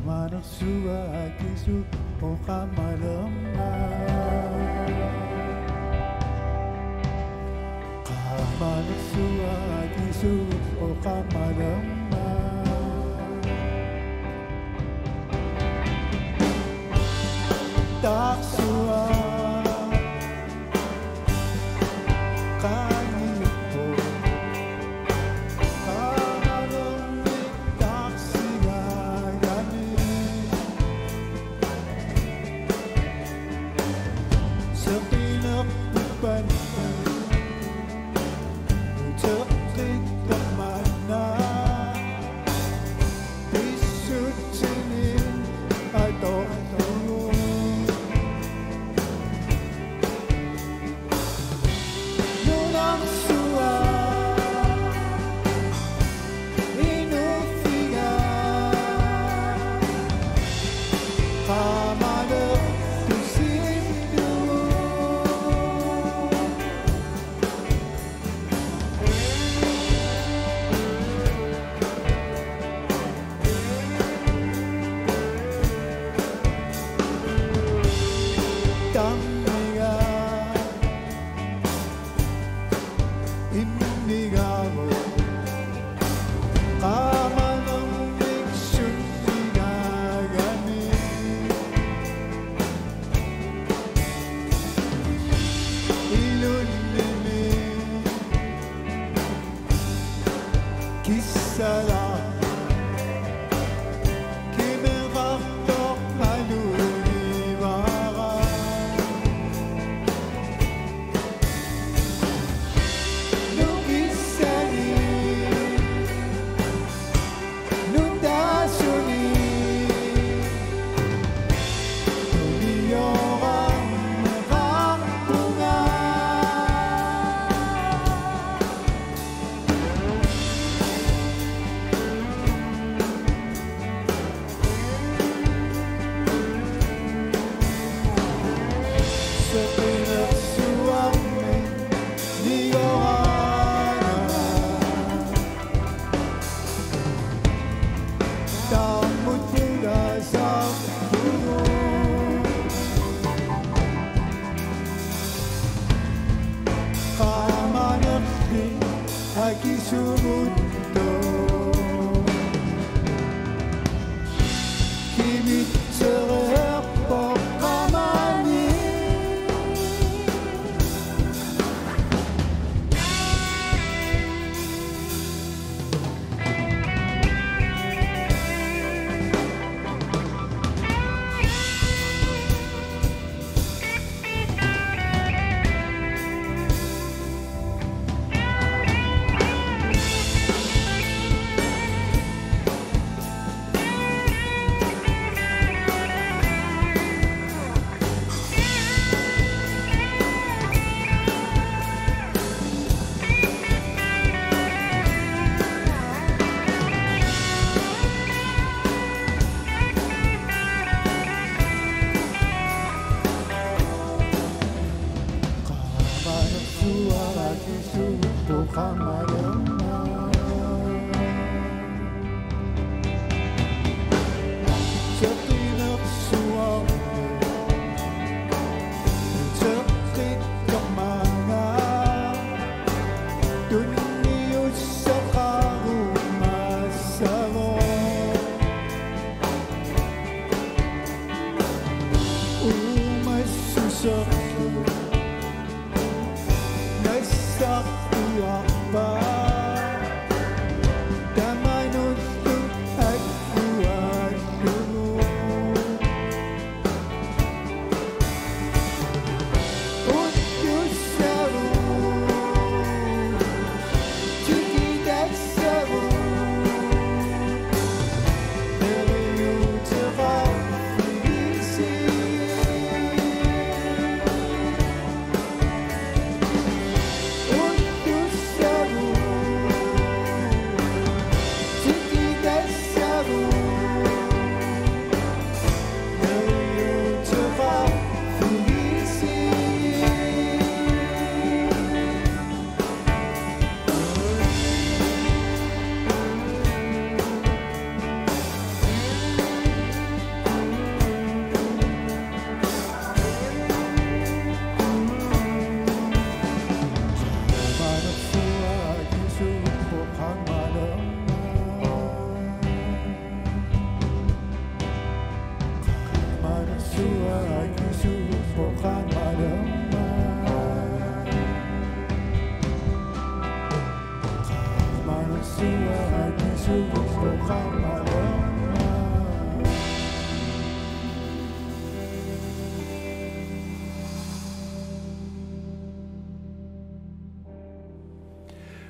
Kamanang suwa kisu o kamalama. Kamanang suwa kisu o kamalama. Tak suwa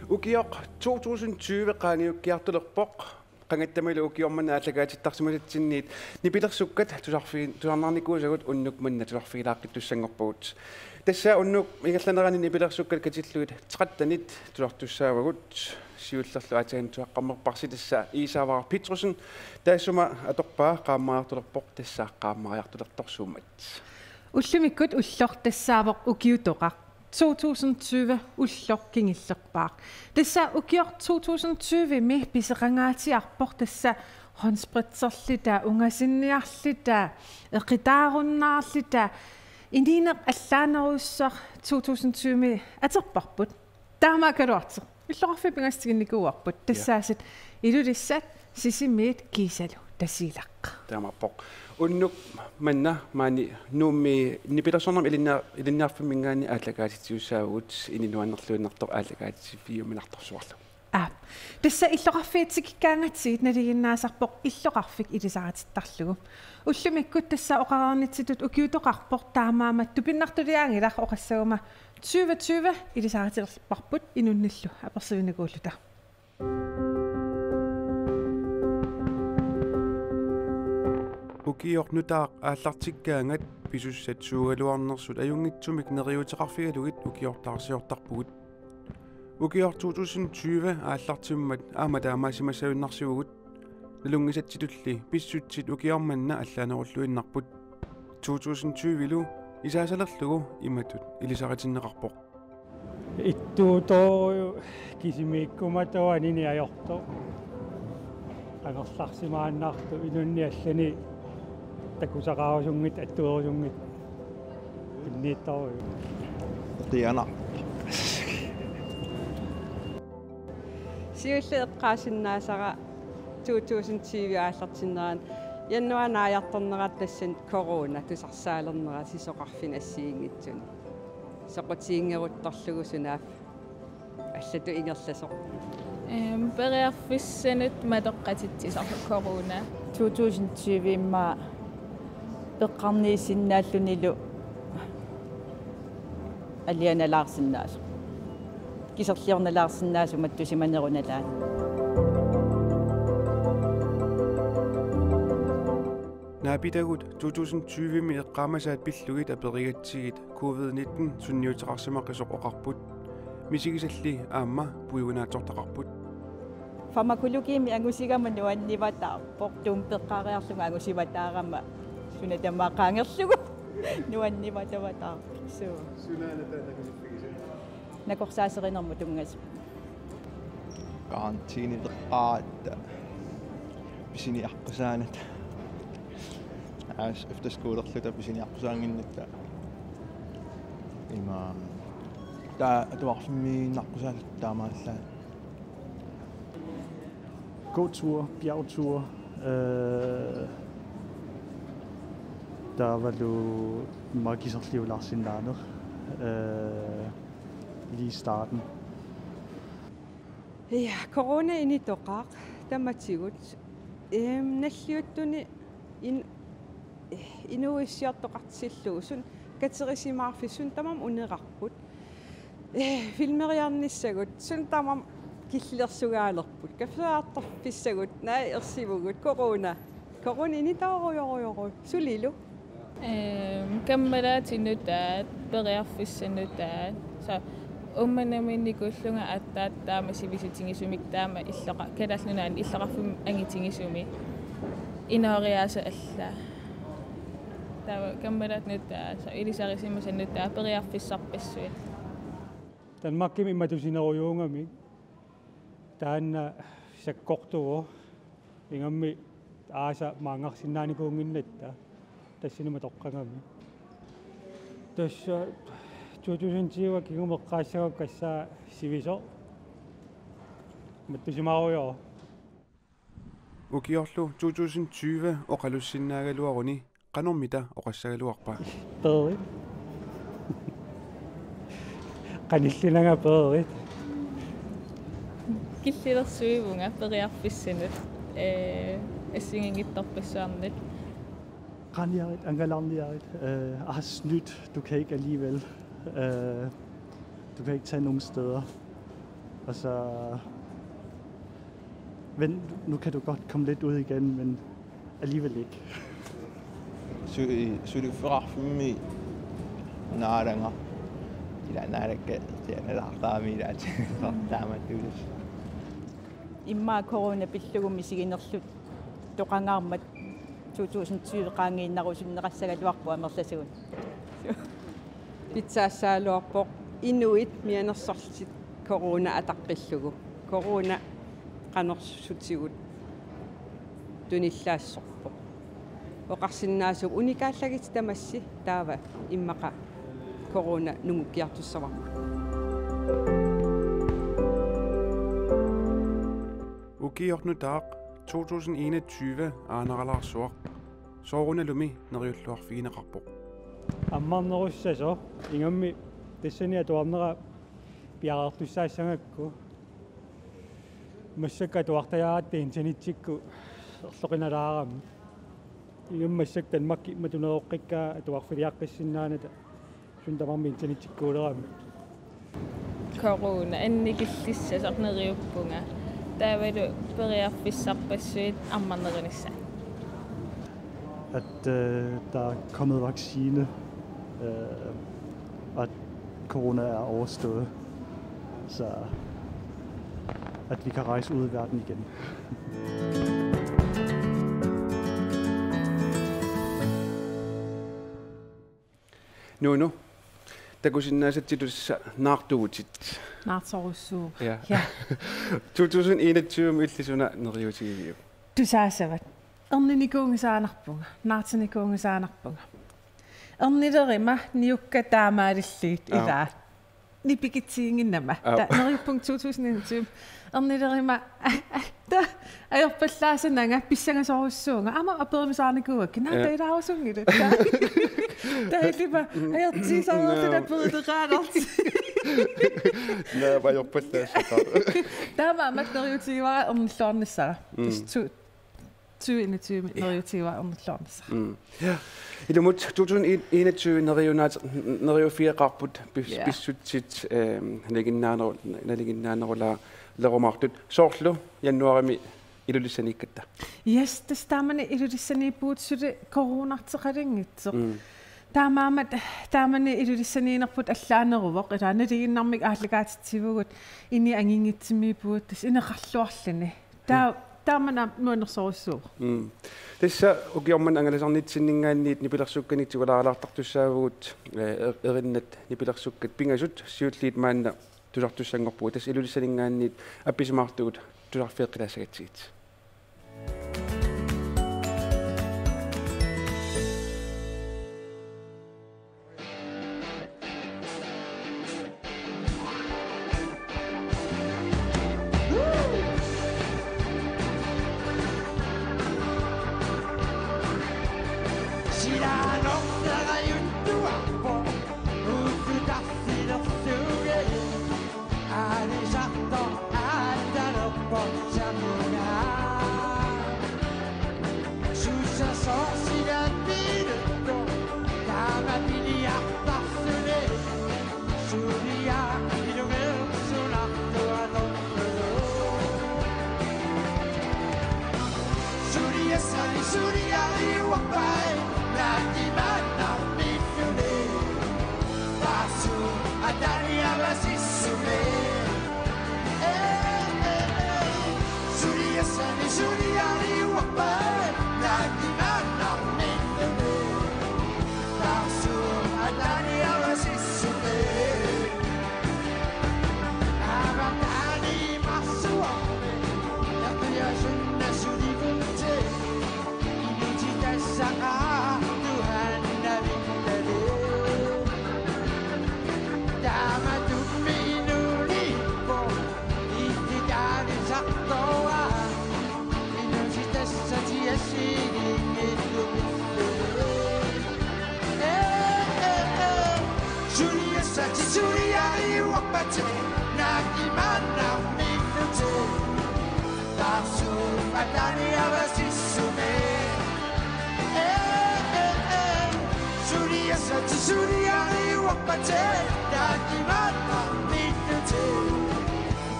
Ukiok 2020 qaaniukkiartulerpoq qangattamilu ukiormanna allagaatittarsimusatsinniit nipilersukkat tusarnarnikuusagut unnuk manna tusarfiilaaqqittussangorpugut tassa unnuk igallaneraani nipilersukkat katilluit 13 tulartussaavagut siullerlu atagan tuaqqammerparsi tassa Isavar Petrusen taassuma atorpaa qaammaartulerpoq tassa qaammaariartulertorsuummat Ullumikut ullor tassaavoq ukiutoqaq 2020 ullor kingillerpaaq tassa ukior 2020 mi piseqangaatiarpor tassa honspritserlita ungasinniarlita eqitaarunnaarlita inineq allaaneruussar 2020 aterparput taamakaluarter illorarfipingastiginnikuuarput tassaasit ilulissat sisimiit kiisalu tasiilaq taamappoq unnuk manna maani nuummi nipilersornam ilinnaarfimmingaani aallagaatitiussaagut ininuannerluinnertor aallagaatitifiuminartorsuarlu tassa illorarfiitsikikkaangatsiit naliginnaasarpoq illorarfik ilisaaratittarlugu ullumikut tassa oqararnitsitut ukiutoqarpoq taamaamat tupinnartuliaangilaq oqassaguma 2020 ilisaaratiterparput inunnillu apersivinikuulluta ukiornutaaq aallartikkaangat pisussat suugaluarnersut ajungitsumik neriuteqarfigalugit ukiortaarsiortarpugut ukior 2020 aallartimmat aamataamaasimassaunnarsivugut nalungisatsitulli pissutsit ukiormanna allaanerulluinnarput 2020 isaasalerlugu imatut ilisaritinneqarpoq ittuutoriu kisimiikkumatoanini ajorto aqerlarsimaannartu inunni allani takusaqaarusungit attuerusungit inniittoriu qiana siulleeqqaasinnaasara 2020 aallartinneraan jannuanaajartornerat tassan corona tusarsaalerneraa sisoqarfin assiinngitsuni soqutiingeruttorlugu sunaaf allatu ingerlasoq Periarfissanut matoqqatitsisarlu corona 2020 imma peqqarniisinnaallunilu alianalaarsinnaasu kiserliornalaarsinnaasumat tusimanerunalaat naapitagut 2020 mi eqqaamasaat pillugit aperigatsigit covid-19 sunniuteqarsimaqqisoq oqarput misigisalli aamma puigunaatortaqarput farmakologiimi angusigama nuannivataarpoq tuum peqqaariarluga angusivataarama sunatamaaqaangerlugu nuannivatavataarpoq suu nakorsaaserinermu tungas karantiinileqqaatta pisiniarqusaanat aas efterskolerluta pisiniarqusaanginnatta ima taa atuarfimmiinnarqusaat taamaallaan gåtur, bjergtur. Der var jo meget kiserliv larsinnaner lige i starten. Ja, corona initoqaaq tamatigut nalliuttuni inuissiartoqartisillugu sun katerisimaarfissun tamam uneqarput filmeriarnissagut sun tamam killlersugaalerbut kafsaartorpissagut naa ersivugut corona initaarujorujoru sulilu kammalaatinutaa periarfissanutaa sa ummanaminnikullunga attaattaama sivisitingisumik taama illoqa kalallunaan illoqarfum angitingisumi inaoriaasa allaa taava kammalaatnutaa sa ilisarisimasannutaa periarfissarpissuit Danmarkimi matusinerujungami taanna sakkortuo ingammi aasa maangarsinnaanikuunginnatta tassinuma toqqangami tassa 2020 kingumeqqaassagak kassaa siviso mattusimaarujo ukiorlu 2020 oqalussinnaagaluaruni qanormita oqassagaluarpa bedre qanillinanga bedre killillersuivunga periarfissanut assingingittorpissaarnit Ranjarit, angalarniarit. Har snydt. Du kan ikke alligevel. Du kan ikke tage nogen steder. Og så... Men nu kan du godt komme lidt ud igen, men alligevel ikke. Sydy forafmi naaranga. Ila naarake tiana lartaamilaat. Taamattulus. Imma corona pillugum isiginerlut toqangaarmat 2020 qaangiinnarusunneqassagaluarpu amerlasuun. Pitsaassaaluarpoq inuit mianersortit corona ataqqillugu. Corona qanersutigut tunillaasorpoq. Oqarsinnaasug unikaallagit tamassi taava immaqa corona nungukkiartussavaq. Ukiornu taaq 2021 aaneralarsuaq soorunalumi neriulluarfigineqarpoq. Аммарнеруссасо ингамми тассани атуарнера пиарартуссаассангакку массакка туартаяааттиин санитсикку эрлоқиналаарами ингаммассак танмакки матунероққиккаа атуарфилиаққиссиннааната сундамармин санитсиккуулерами Corona annikillissasarneriuppunga taavalu periarfissarpassuit ammarnerinissa. At der er kommet vaccine, og at corona er overstået, så at vi kan rejse ud i verden igen. Nu. Takusinnaasatitussa naartuutit. Naartorussuur. Ja. Ja. 2021 millisuna neriutigiviu. Tusaasavat. Erninikuungisaanarpunga. Naartinikuungisaanarpunga. Ernilerima niukka taamaalilliit ilaa. Nipikitiinginnama. Neriuppung 2021. Ernilerima ajorpallaasananga pissangasorussuunga. Ama apedmisaarnikuukki. Naatailaarusungit. Tailipa ajortiisarnertila pediqaalerti. Nää vai oppallaassaqa. Taama matneriutiivara ernillaornissara. 2021 neriutiivara ernillaornissara. Ja. Ilumut 2021 neriufiaqarput pissutsit nalinginnaanерula lerumartut soorlu januarimi ilulissanikkatta. Yes, tastamani ilulissaniippuut suli coronarteqalingitseq. Taamani ilulissaniinerput allaaneruvoq ilaanaliginnarmik aallagaatitsivugut ini angingitsimiippuut tas ineqarluarluni. Taamana nuanersorussuuq. Tassa ukiorman angalasarnitsinningaanniit nipilersukkanitsugalaartartussaavugut erinnat nipilersukkat pingasut siulliit maanna tusartussangorpuu tas ilulissaningaanniit appisimaartugut tusarfeeqqilaasagatsiit.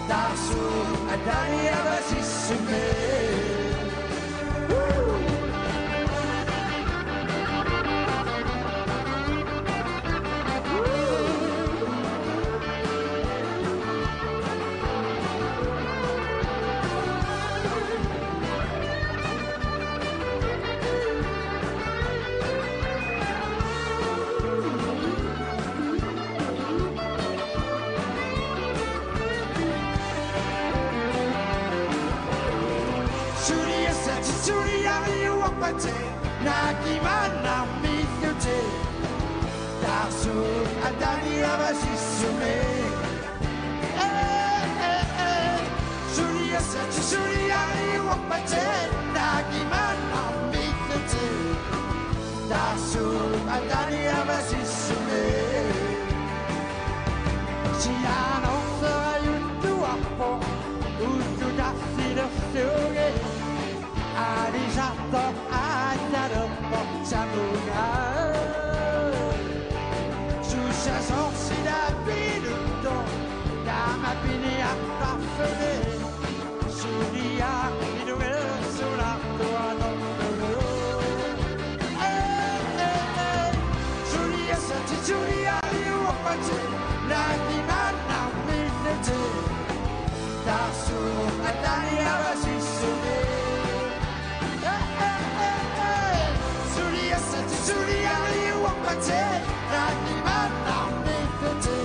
Tasu adani abasisume. Nakimana mitute Tasu adani abasisume. Surya sati surya iwapate Nakimana mitute Tasu adani abasisume. Siano fera yundu apo Utu dasino suge Arisato Ajaropo Sabuga Susa sorsida binuto Dama bini attafene Suria inume surato anono. Suria sati suria iwapate Naki mana mitete Tasu adani abasisume. Surya iwapate Nakimana mitete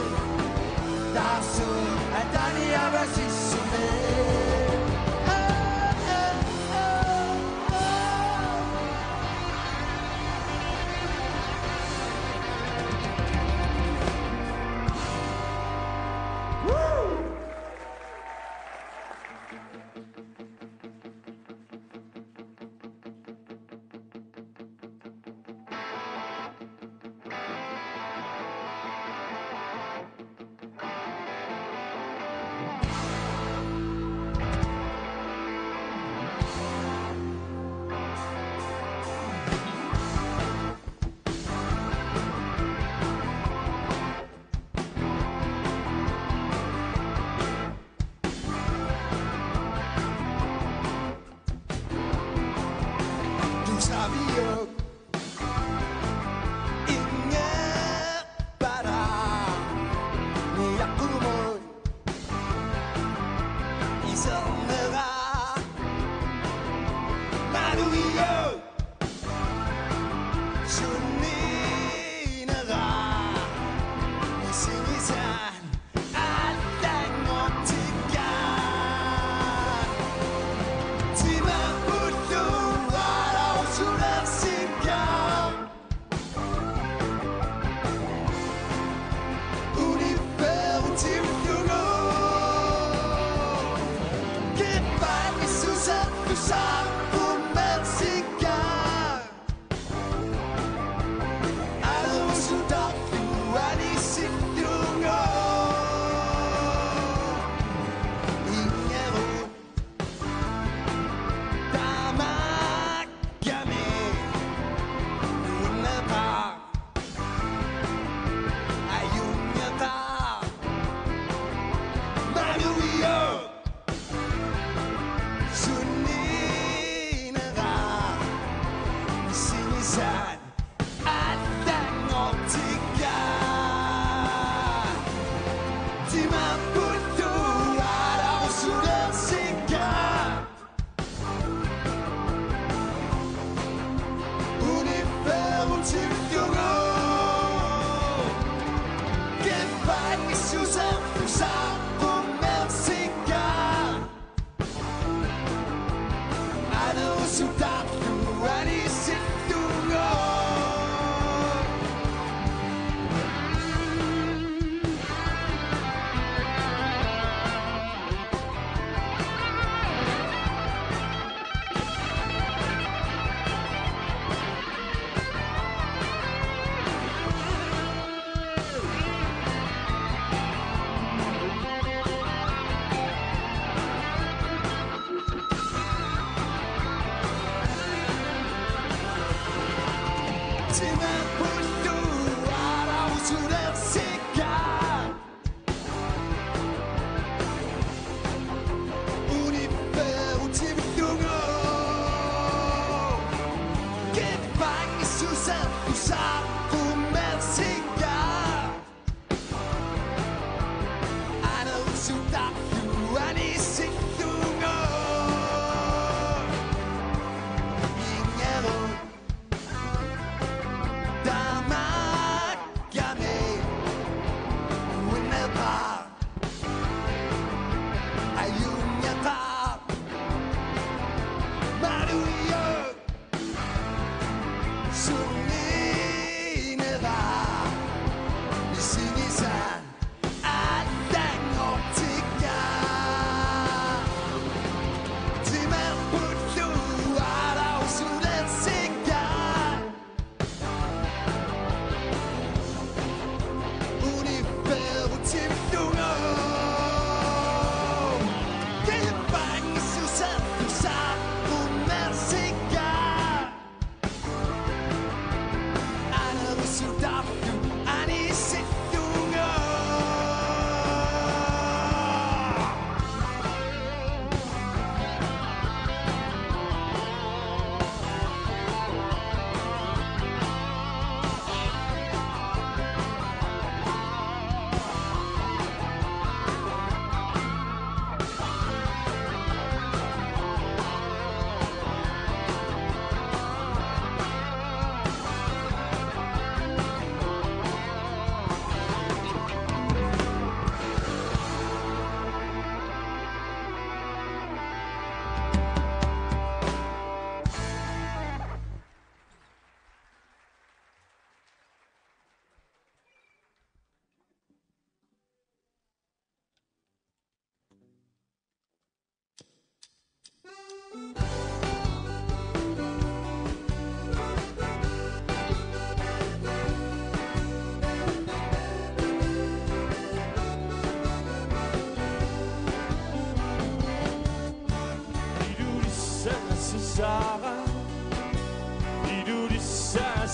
Tasu adani abasisume.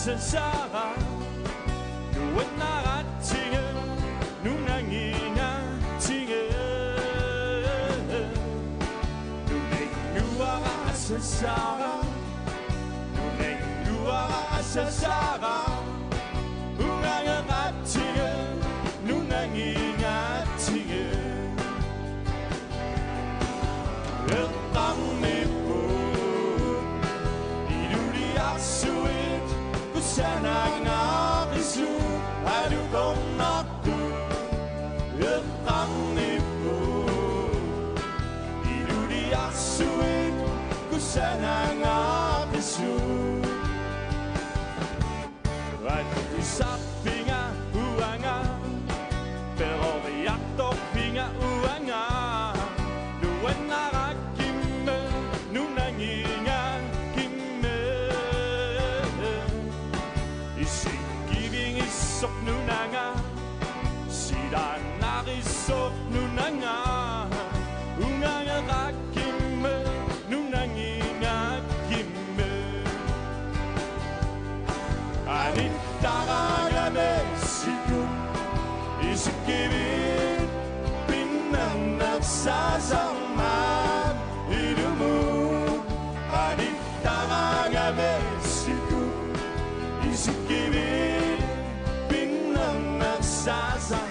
세상아 누군 나같이는 눈앙이냐 징해 눈에 누아가 세상아 눈에 누아가 세상아 웅앙아 같이는 눈앙이냐 징해 땅미뿐 이루리 악수잇 구사나나 비수 하루 건너고 땅미뿐 이루리 악수잇 구사나나 비수 아주 사핑아 우앙아 베로리 약도핑아 우앙아 누wen 나가 김매 눈앙이냐 김매 이시기빙이 속 눈앙아 시라나기 속 눈앙아 웅앙아가 김매 눈앙이냐 김매 아니 따가가네 시구 이시기빙 빛난 낙사상만 이름은 아니 땅아가메 시구 이시기비 빛난 낙사상만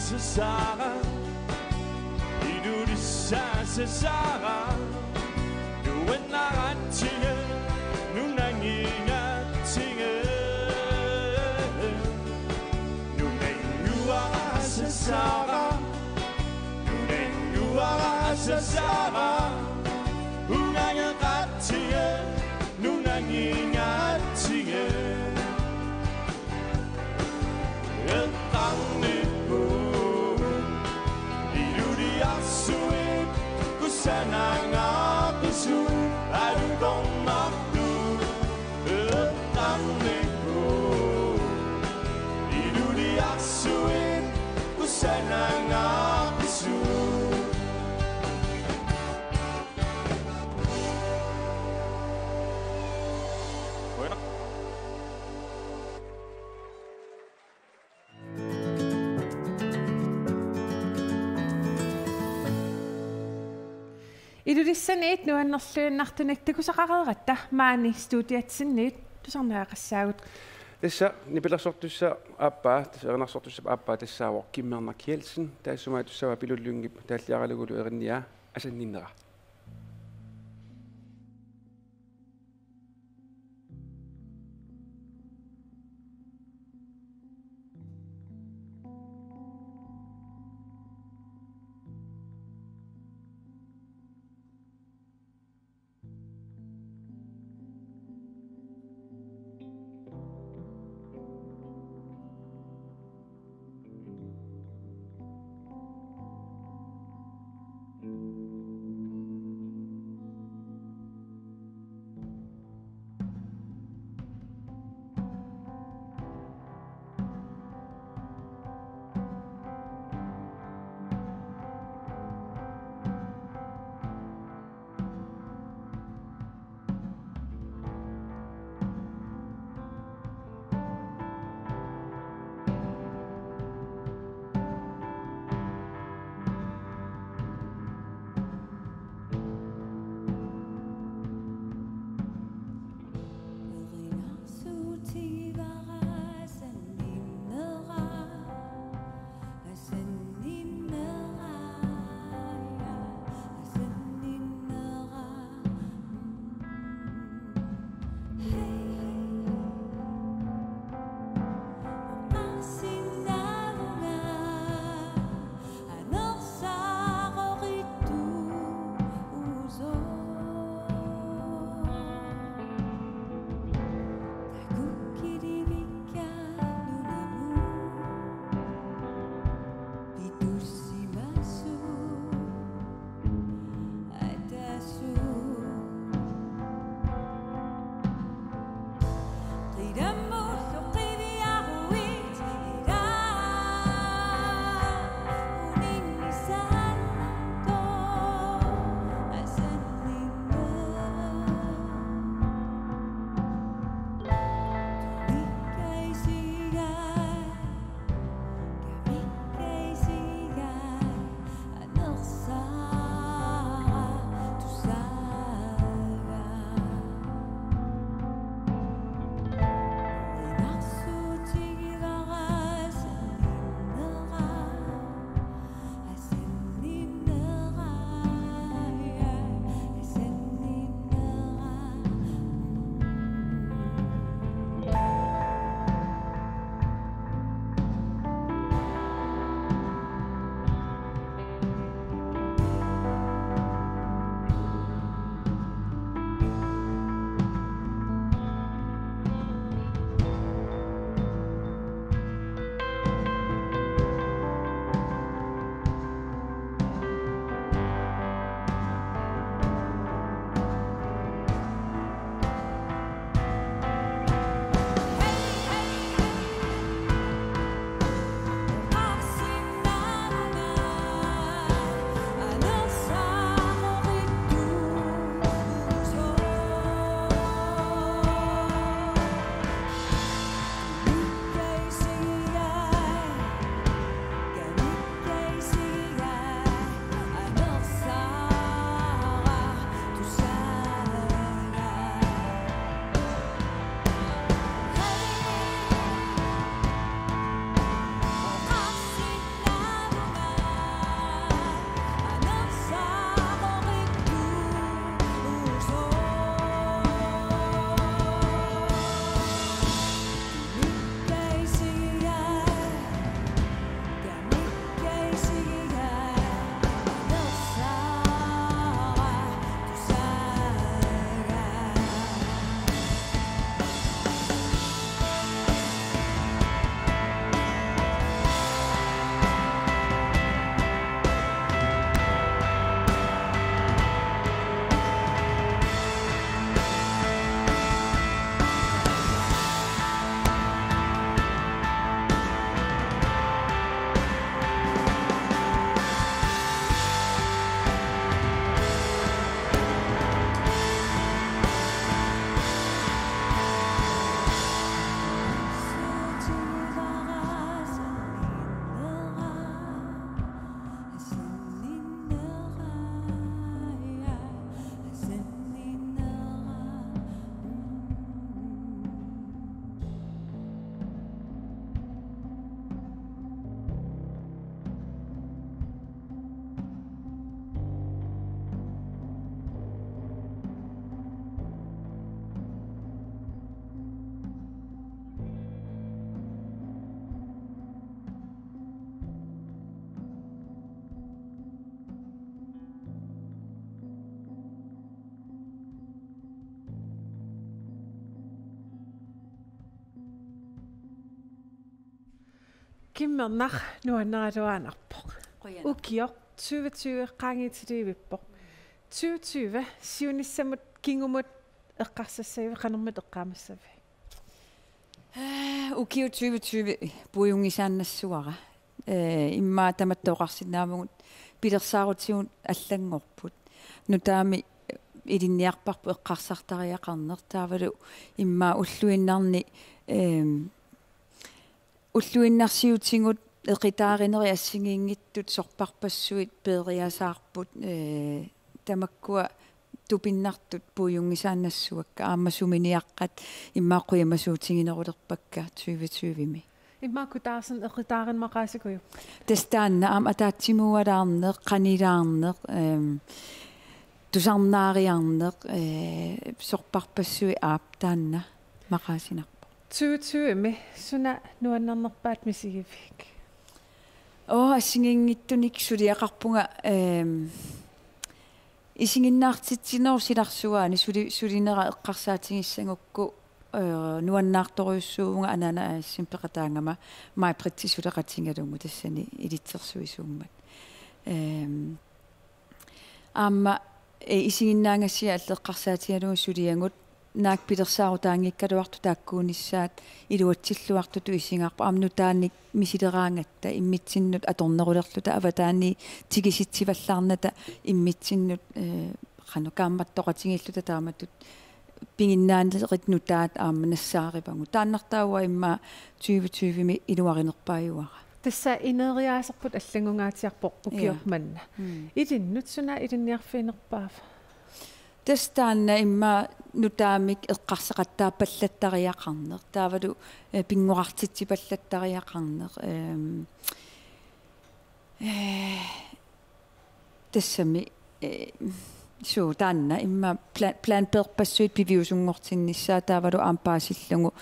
세상아 이루리 세상아 누wen 나같이는 눈앙이냐 징해 눈에 누아가 세상아 눈에 누아가 세상아 웅앙아 같이에 눈앙이냐 징해 땅미 구사나가 비수 하루 건너고 땅미고 이루리 악수인 구사나가 비수 Ilulissaneet nuannerluunnartunak maani studiatsinniit tusarnaaqassaagut Tässä nipelarsortussa appaa, tässä ernarsortussa appaa tässä on Kimmernak Kielsen, tässä on tuossa pilullyngi tällä järjelläkulu erinniä asenninnera. Kimmernar nuanneratuanarpoq. Ukior 2020 qangitiliivippoq. 2020 siunissamut kingumut eqqarsassaavi qanermut eqqaamassavi. Ukio 2020 puujungisaannassuara. Imma tamattoqarsinaamugut pilersaarutigут аллангорпут. Нутаами илинниарпарпу эққарсартариақарнер таавалу имма уллуиннарни уллуиннарсиутингут эқитааринери ассигиингиттут сорпарпассуит пеериасаарпут тамаккуа тупиннартут пуйунгисааннассуакка ааммасуминиаққат иммааққуямасуутингинерулерпакка 2020ми иммаакку таарсан эқитаарин мақаасикую тестаанна аама атаатсимуалаарнеқ қанилаарнеқ тусарнаариарнеқ сорпарпассуи аап таанна мақаасинарпа 2020ми суна нуаннарнерпаат мисигивик ассигингиттуник сулиақарпунга исигиннаартитсинер силарсуаани сулинера эққарсаатингиссангукку нуаннаарторюссуунга анана симпеқатаангама маипритси сулеқатингалунгу тассани илитсерсуисууммат аама исигиннаангассиа аллеққарсаатигалугу сулиангут наак пилерсаарутаангиккалуарту тааккуунissaат илуатсиллуартуту исингаарпа амну таанник мисилераангатта иммитсиннут аторнерулерлута аватаани тигиситсиваллаарната иммитсиннут қану каамматтоқатингиллута тааматтут пингиннаанлерит нутаат аама нассаарипангу тааннартаауа имма 2020ми илуаринерпааюара тасса инериаасерпут аллагунгаатиарпоқ укиорманна илиннут суна илинниарфиинерпаав тестаанна имма нутаамик эққарсеқаттааппаллаттариақарнер таавалу пингуартитсипаллаттариақарнер тассами суутаанна имма план перпассуит пивиусунгортиннissaа таавалу аампаасиллугу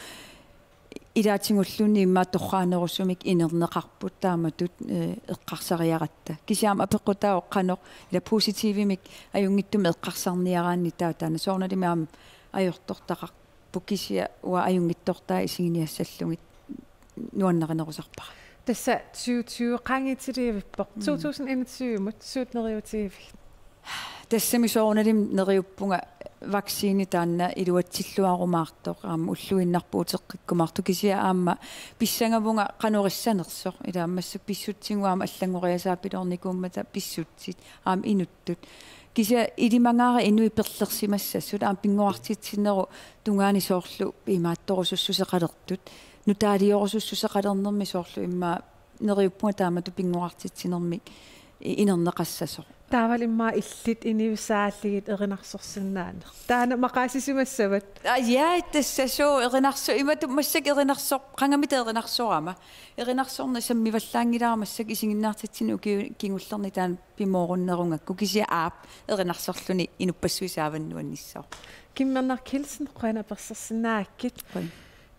илаатингуллуни имма торраанерусумик инернеқарпут тааматут эққарсариаратта кисиама апеққутаа оққанеқ ила поситивимик аюнгиттуми эққарсарниараанни таатаана соорналимаам ajortortaqarpu kisia ua ajunngittortaa isinginiassallungit nuannaqanerusarpara tassa 2020 qangitiliivippoq 2021 mut suutneriutiivik тассами соорналим нериуппунга вакциини таанна илуатсиллуаруmaartoq аама уллуиннарпу утеққиккумаарту кисиа аама писсангавунга канориссанерсоқ илаамассук писсутсингуама аллангориасаапилорникууммата писсутсит аама инуттут кися илимангаара инуи перлерсимассассут аама пингуартитсинеру тунгаани соорлу имаатторусуссусеқалертут нутаалиорусуссусеқалернерми соорлу имма нериуппунга таамату пингуартитсинермик инернеқассасоқ таавалимма иллит иниусааллигит эринарсорсиннаана таана мақаасисимассават я тассасоо эринарсо имату массак эринарсоо қангамита эринарсорама эринарсорна саммиваллаангиларамассак исигиннаартитсину кингуллерни таан пимооруннерунгакку кися аап эринарсорлуни инуппассуисааваннуанниссоо киммернар килсен қуана персерсинааккит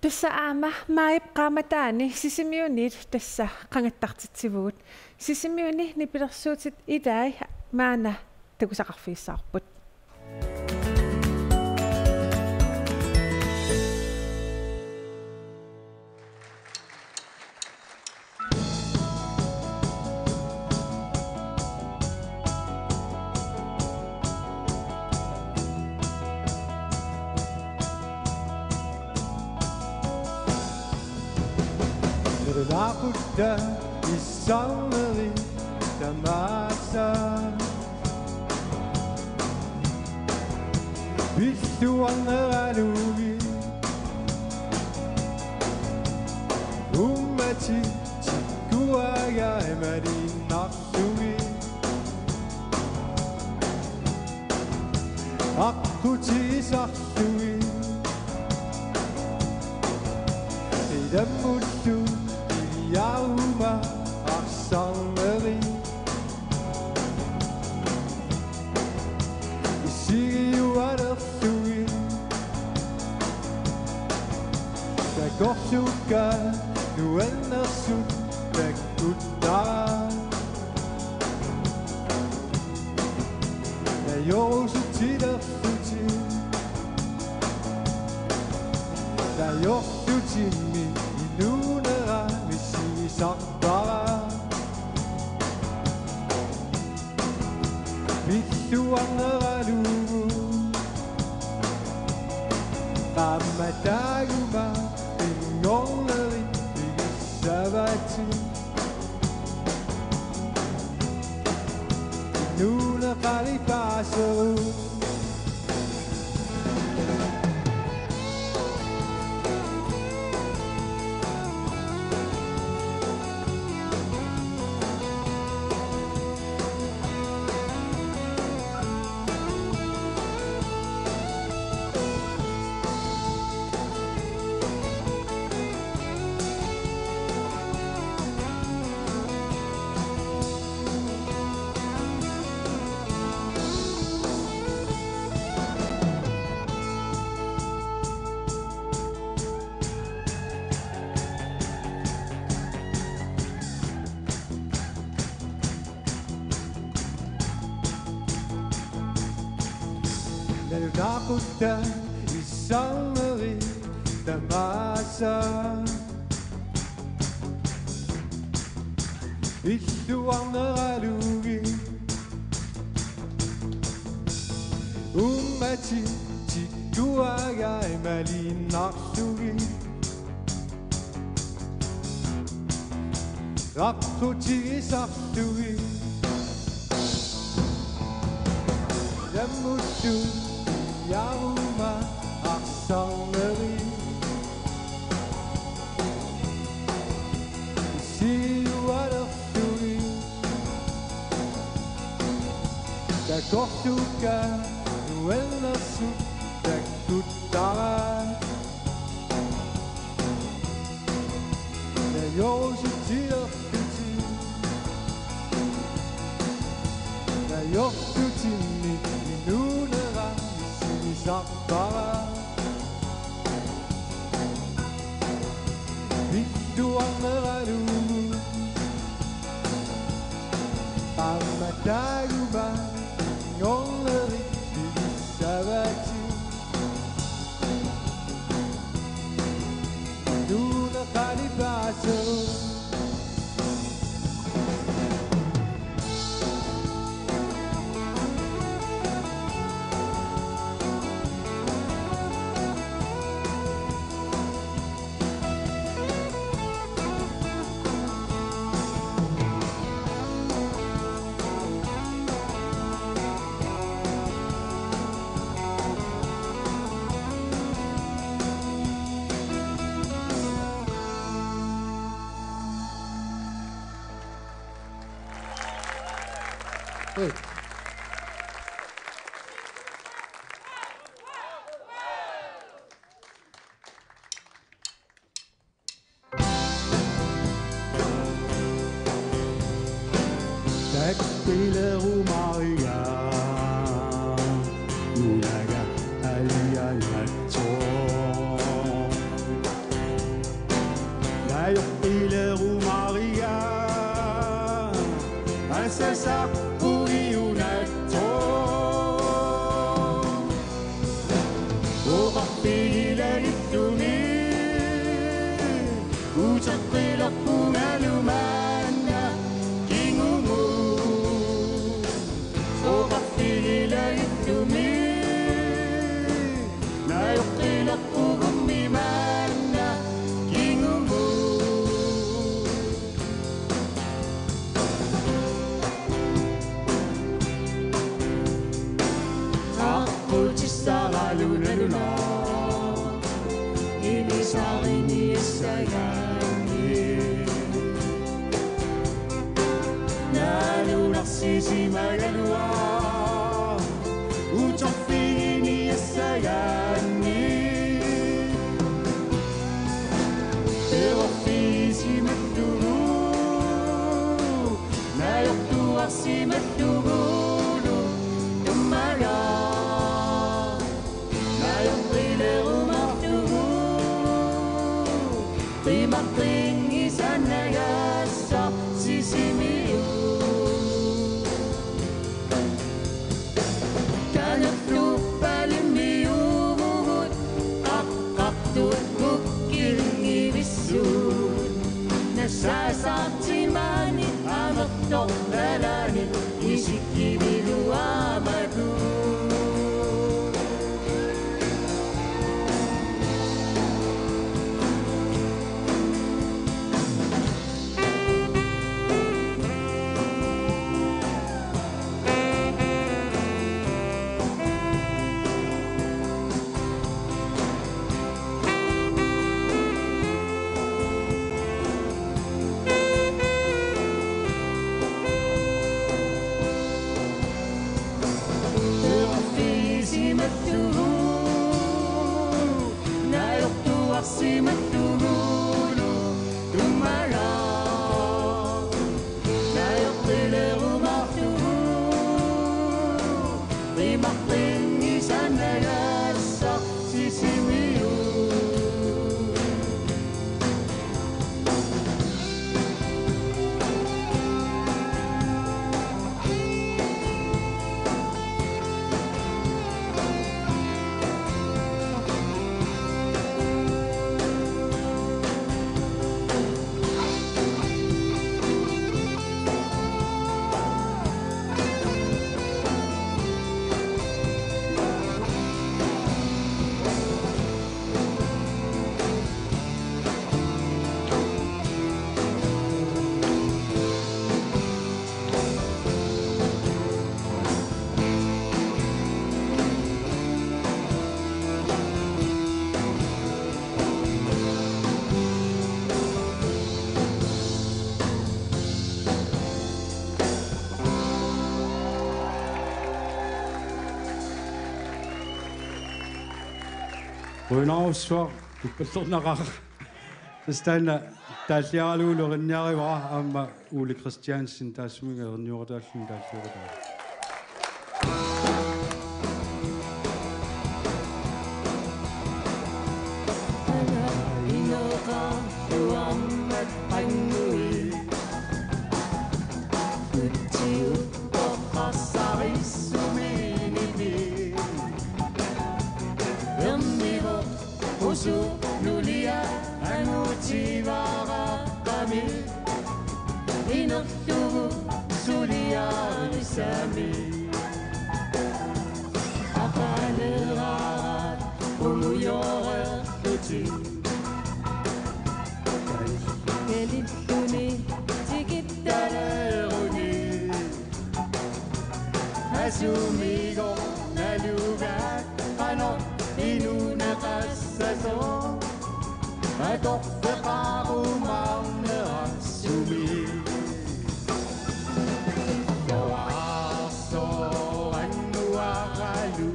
тасса аама маип qaamataani сисимиунит тасса qangattартитсивугут сисимиуни нипилерсуутит илаи маана такусақарфииссаарпут Nakutta i samleri Damasa Bistu aneralugi Ummati Chikuaga emari naksugi Akkuti saksugi Idamuttu Yauma Aksaneri Isigi Wadatui Dagosuka Nuennasu Dakuta Dayosu Tida Fuji Dayosu Jimmy Inunera sinisaqara Pittuaneralugu Qammataguma Ingolleri Bigisavati Nuna qalipasaru Nalunaqutta issarneri tamasa Illuarneralugi Ummati tikkuaga emalinarlugi Raqqutisarlugi Damuttu Yaruma Arsarneri Siualerturi Takortuka Nuelnasu Takuttara Nayorjutilertuti Nayortutini Minunera Sinisaqara Pittuaneralugu Qammataguma Ingolleri Bigisavati Nuna qalipasaru Takbileru Maria Nulaga Alialato La Takbileru Maria Asasa Uriunato Uqabbili Lalitumi Utakbilaku Malumana Kingumu Uqabbili Lalitumi La yuqilaku Gummimana Kingumu Luna Inisarini Sayani Nalu Narsisi Magalua Utofini Sayani Erofisi Maturu Nayoktu Arsi Maturu Tumara Primating isanayasa sisimiu Kanatlu palimiu Akaktu bukil ngirisud Sasartimani amertorlalani isikivilu amadu. Ruinarussuaq ipпаллернaqaq тастанна тааллиаралуулеринниаривара аама Ули Кристиансен таассумига ерниуратааллун тааллиуратаа Nulia anutivara kami inoktugu sulia risami apanera umuyore uti elituni tikitaleruni asumigo naluga ano inuna kasaso أتوفق معنا سمي وعصوا النوغلو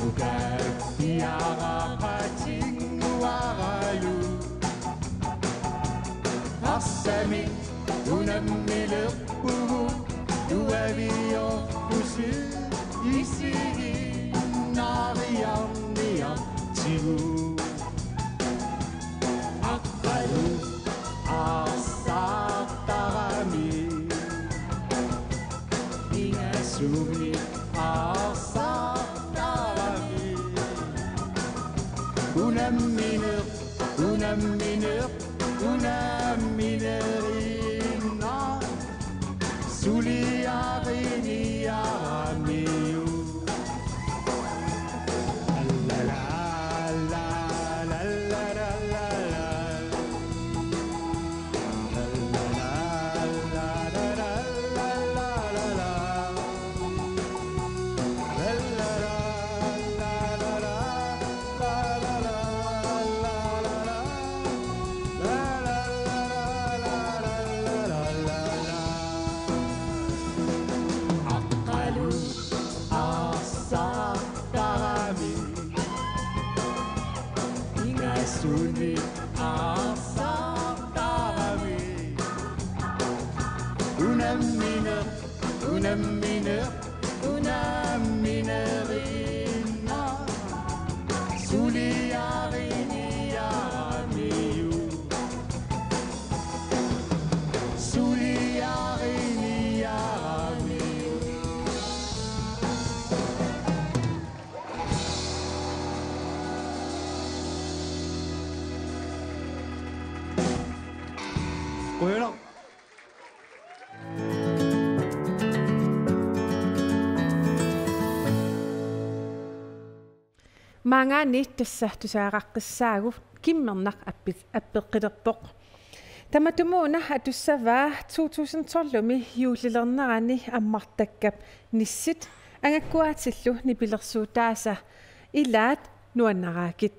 وكفي عراقة وغلو أقسمي تنمي لقبه دوابي يفوسي يسيري ناريا نيا تيغو Sumi asarami una minerina suli arini aramiu la la la la la la la Suni asarami una minerina suli arini aramiu suli arini aramiu Maangani tassa tusaaqaqqissaagu kimmernak appeqqilerpoq. Tamatumuuna atussavaa 2012 juulilernerani ammartakkap nissit angakkuaatillu nipilersuutaasa ilaat nuannaraakit.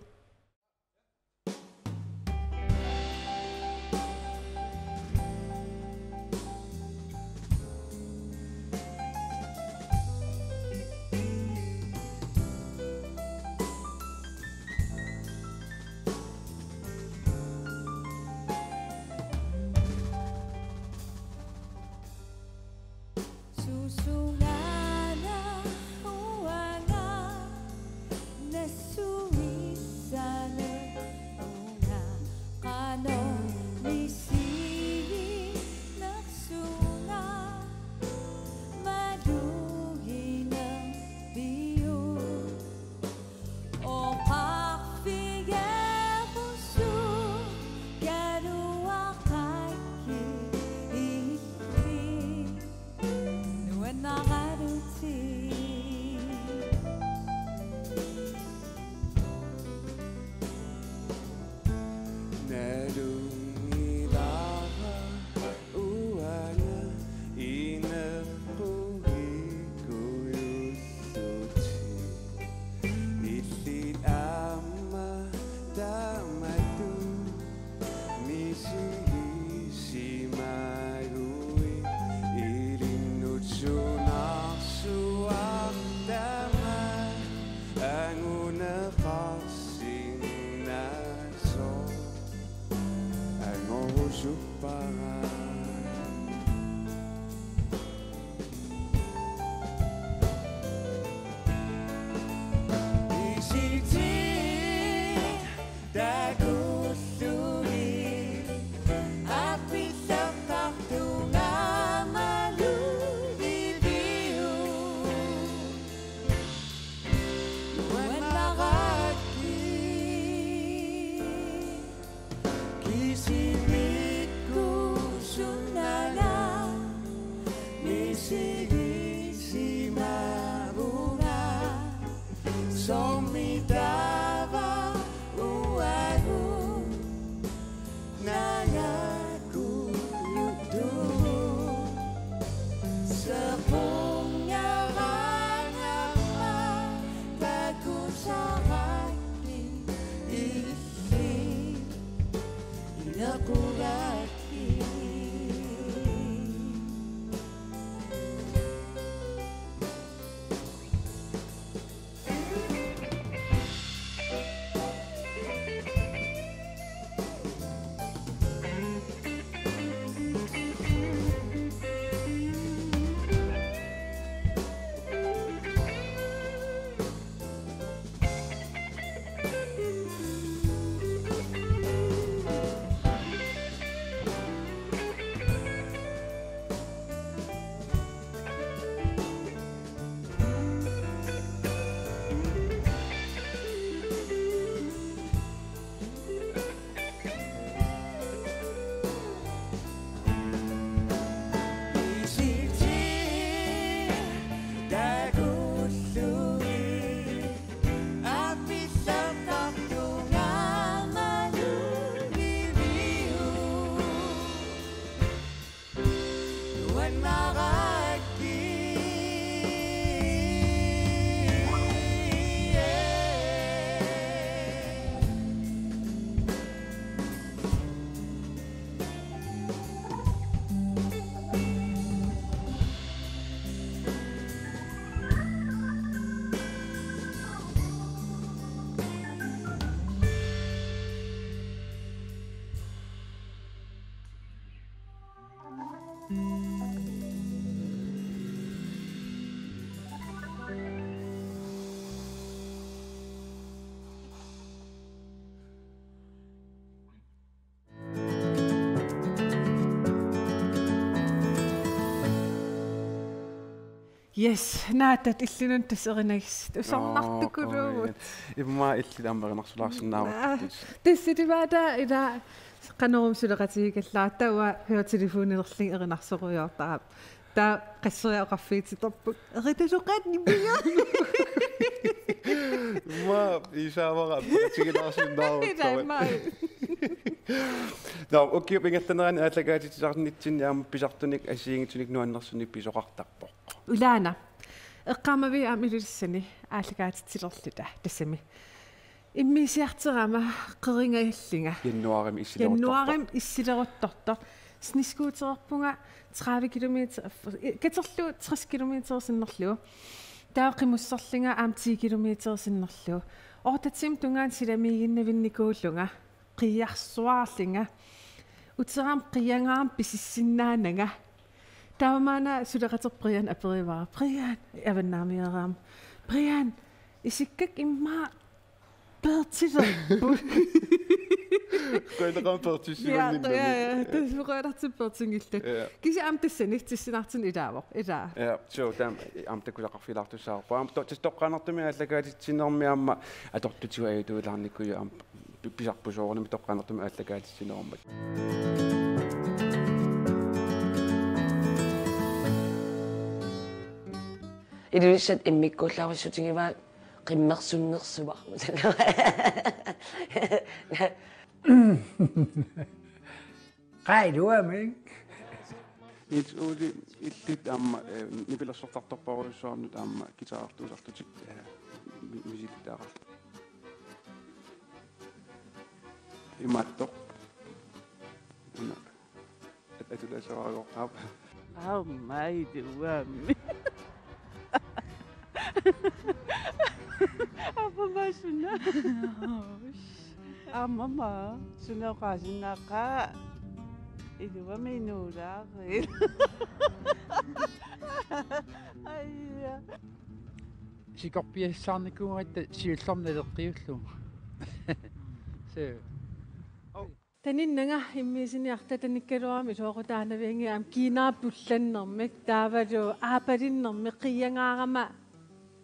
Yes, naatat illunun tasserinagis usarnartukuruut. Imma illit amerinarsularsinnaarut. Tassitivaata ila qanorumsuleqatigigallaartaua hua telefoonilerling erinarsoruyortarap. Der qasseria qaffiititorput eritasuqaatnimia Ma isavara tigilarsinnaaruttorit. No, okay, pingattanerani aatlagaatitsarnitsinniaam pisartunik asiingitunik nuannersunik pisoqartarpoq. Ulana. Eqqaamavi amilulissani aalagaatitsilerluta tassami. Immiisiarterama qeringaillinga. Januarim issileruttortor. Sniskuutererpunga 30 km. Katerlu 60 km sinnerlu. Taaqimussarlinga aam 10 km sinnerlu. Ortatsim tungaan silamiiginnavinnikuullunga. Qiarsuarlinga. Uteraam qiyangaam pisissinnaananga. Taamana suleqaterprian aperiva. Prian avannaamieraam. Prian isikkak imma pertiserput. Qoileqam pertissiunninnami. Ja, tasmuqalartippertingillat. Kisi aam tassanittissinartin ilaavor. Ilaa. Ja, so tam aam takulaqarfilartussaarpa. Aam toqqaanartumi allagaatitsinermiaamma atortutiuaituularnikkuyu aam pisarpusoornimi toqqaanartumi allagaatitsinerummat. Iluissat immikkuullaarussutigiva qimmersunnersuvar. Qailuamik. It's uli illit amma nipilersortartorparuissuarnut amma kitaartuusartutik musiittaara. Imattoq. Atulasaaraqortaap. Maiduami. Apa masuna? Mama, suna qasinnaqa. Iduwa minuulaaqil. Ayya. Sikorpiassaarnikuugatta siullornaleqqiullu. Se. Taninnaga immiisiniartatanikkaluarmi sooqutaanaviingi aam kiinaapullannermik taavalu aapalinnermi qiyangaarama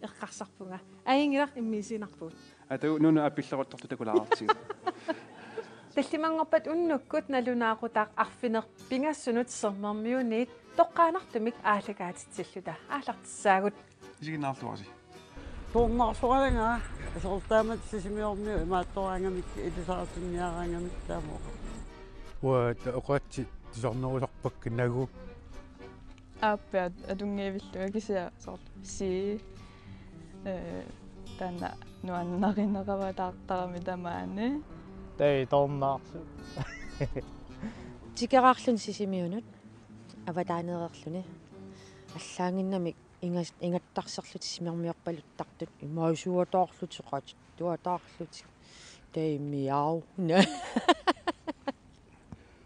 eqqarsarpunga aingilaq immiisinarput atu nunu apilleruttortu takulaartiga таллимангорпат уннуккут налунаақутаақ арфинерпингасунут сермермиунит тоққаанартумик аалагаатитсиллута аалартиссаагут исигиннаарлуаси тууннарсуарангаа асертаамат сисимиормиу имааттораангамик илисаартинниараангамик таamo уа оқатси тисарнерусарпак нагу аппаат атунгеевиллуа кисиа сорт си тана нуаннаринераватаартарами тамаане тэй торнаарсу тикераарлун сисимиунут аватаанереерлүни аллаангиннамик ингаттарсерлут симермиорпалуттартут имаусуатоорлутеқат туатаарлутик теймиау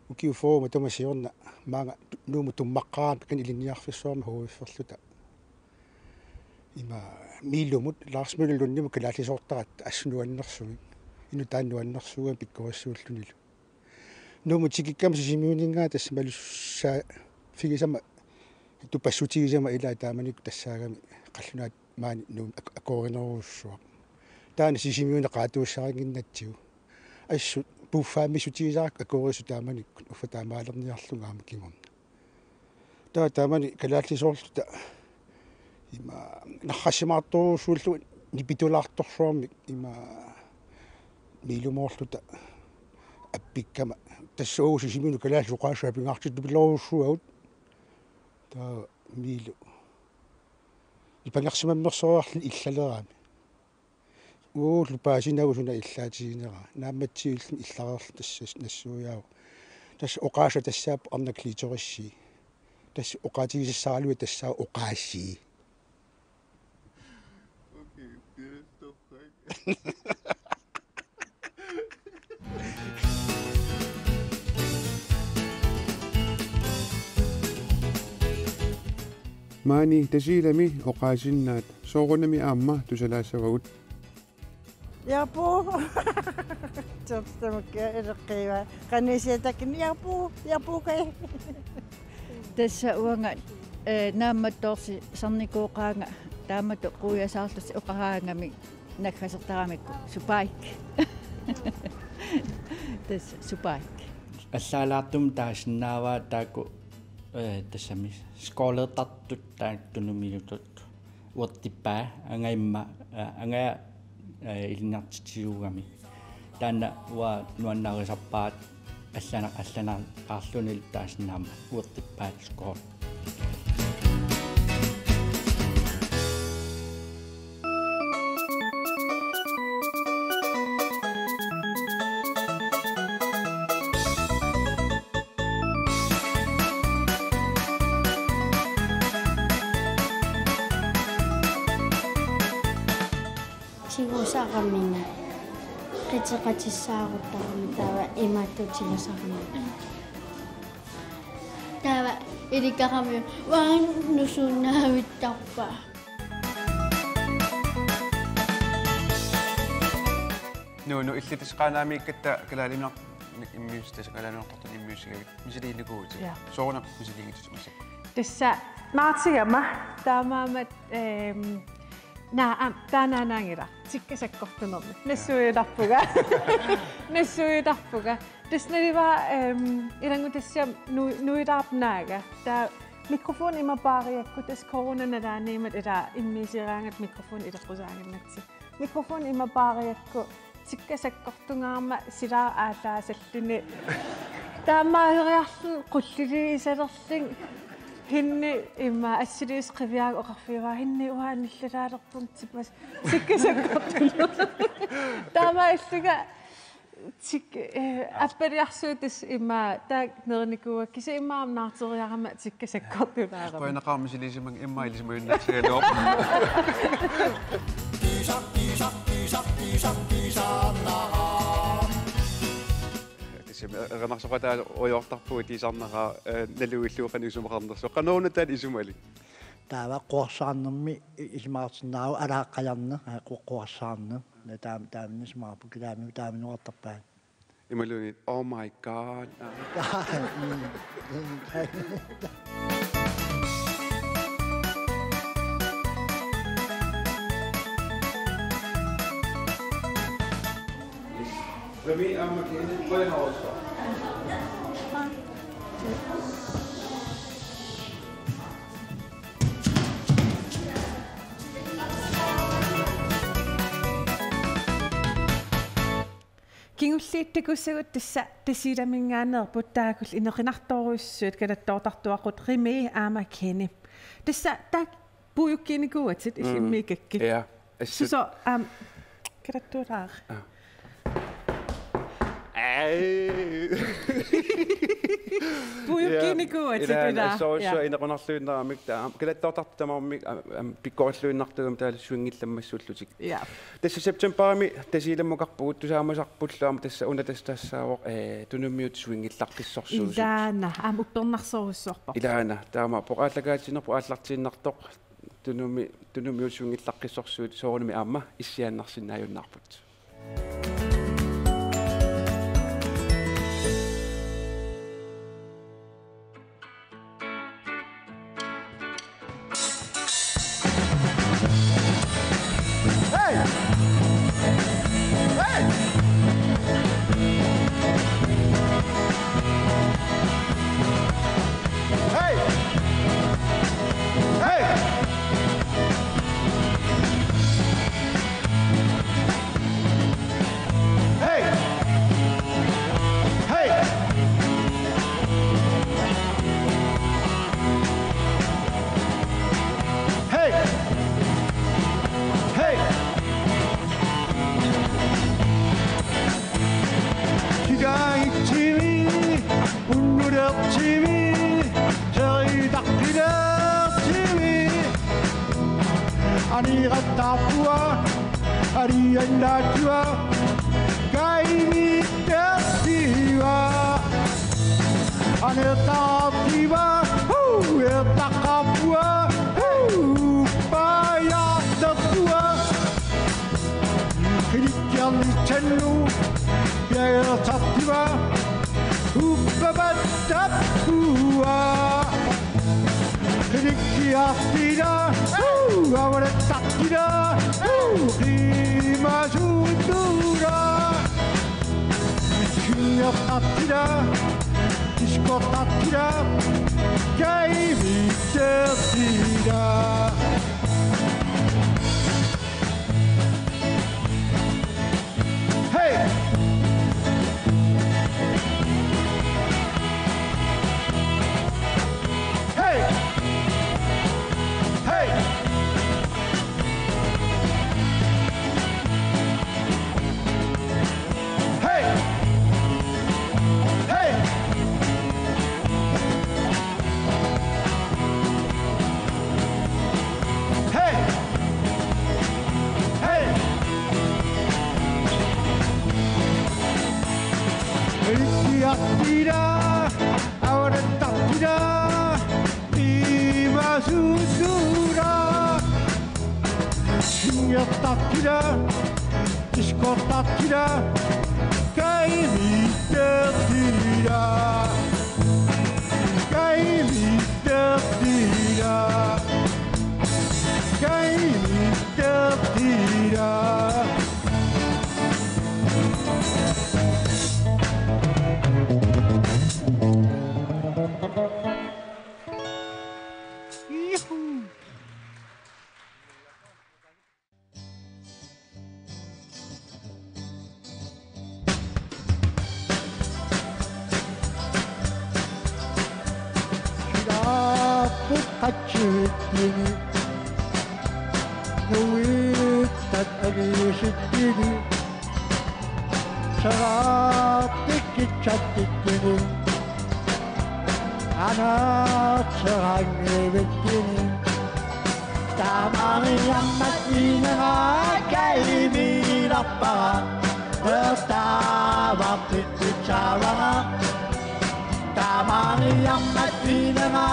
укиуфоома тамасиорна маага нууму туммаққаан пикан илинниарфиссуарма хууифферлута има милумут ларсмуллуннима калаалисоортарат ассунуаннерсуги ину тааннуаннерсуга пиккуассууллунилу нууму тикиккама сисимиунингаа тассамалуссаа фигисама тупассутигисама илаа тааманик тассаагами қаллунаат маани нуум акооринеруссуа таана сисимиуна qaatuussaaringinnatsigu ассут буффаами сутигисаак акоорису тааманик уффа таамаалерниарлунгаама киморна таа таамани калааллисоорлута има наррассимаарторуусууллу нипитулаарторсуармик има милумоорлута аппиккама тассоогусу симину калааллуqaasua пингаартиту пилоруссуаут таа милу ипангерсимаммерсориарлу иллалераами уулу паасинагусуна иллаатигинера наамматсиуллу иллареерлу тассас нассуяау тасса оқааса тассаап арнаклииторисси тасса оқаатигисассаалуи тассаа оқаассии Maani tasiilami oqaasinnaat soorunami aamma tusalaassavagut Yapu. Topstamukkia irqiwa qanisiatakni yapu kai. Tässä uanga naammattorsi sarnikuuqaanga taamatu quuyasaarlus uqaraangami nakhasertaramikku supaik. Tässä supaik. аллаалаартум таасиннааваа таакку тассами скоолеэртартут тааттунумилутут уаттиппаа ангаимма ангаа илинартитигугами таана уа нуаннаарисарпаат алланаа qaarlunil taasnaama uаттиппаат скоол Sigusaaqamina qitiqatissaaruttaqami taava imattutigasarmi taava ilikaqami waan nusunnaavittarpa no illitisqaanaamiikkatta kalaalimiaq immiustasqalaaniortartun immiusigavit misiliinikuuti soorna misiliingitsumissak tassa naartigama taamaamat taanaanaangira tikkasakkortunermi nassuitarpuga tasnaliva ilangutassiam nuilaarpnaaga taa mikrofon imapaariakku tas coronanalaaniimat ila immiisiraangat mikrofon ilequsaangannatsi mikrofon imapaariakku tikkasakkortungaarma silaa aalaasalluni taammaaheriarlun qulliliisalerling hinni imma assiliisqiviaagu oqarfiivaa hinni uhaanillalaalerpun tipas tikkasakkortunu taama illuga tik appaliarsuutas imma taak nernikuwa kisa immaam naarteriarama tikkasakkortulaarama qoinaqaarmisiliisimang imma ilismayunnatsigaluor eranarsoqataa oyortarpuu tiisarnaraa naluilluuqanusumaqarnerso qanuunataan isumali taava qoorsaarnermi isimaartinnaaru alaaqqajarne qoorsaarne taamnismaarpu kilaami taaminuartarpaa imaluni oh my god Remi amma kene koen også. Kingulliittakussagut tassa tasiilamingaannerput taakul inerinartoruissuut kalattoortartuaqut rimi aama kene tassa tak puujukkiinikuutit illimmiikakki ja so kalattuulaar puujukkiinikuutit ila so inequnarluinnaramik taa kalattoortartamammik pikkoorluinnartugam taal suingillammassullutik ja tassa septembermi tasiilammuqarpugut tusaamasarpullaama tassa unatastassaavoq tunummiut suingillartissorsuusut ilaana uppernarsorussorpa ilaana taama poqaallagaatinerpu aallartiinnartoq tunummiut suingillarqissorsuut soornumi aamma issiaannarsinnaajunnaarput Discotatira, che mi tira. Hey! Hey! Hey! Hey! Hey! Hey! Hey! Richiattirà, ora tattirà, viva sussurra. Signor tattirà, disco tattirà, che mi tira. Che mi tira. Che mi tira. حجتني نويت أجيشتني شرابك تشتتني أنا تغني بالدني تعمري يمتينها كيمي ربها وتعبت تتشاورها تعمري يمتينها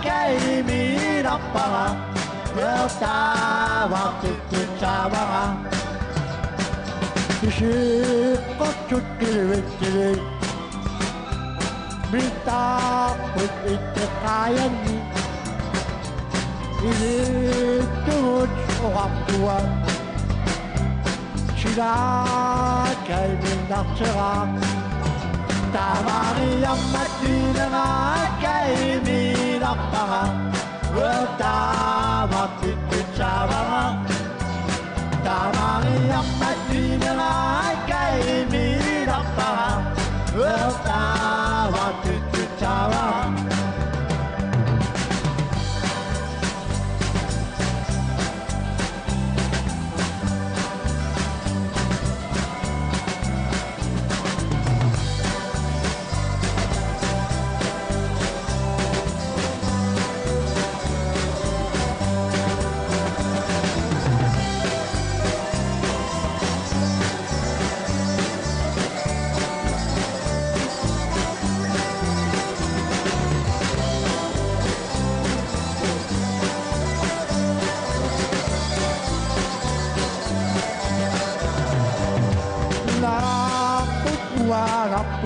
كيمي ربها وتعبت تتشاورها تشق تشكل بالدني بتاخد اتقايني إذا تموت وعبدوا شراك من نقصها تعماري يمتينها كيمي ربها وتعبت تتشابها تعماري يمتينها كيمي ربها وتعبت تتشابها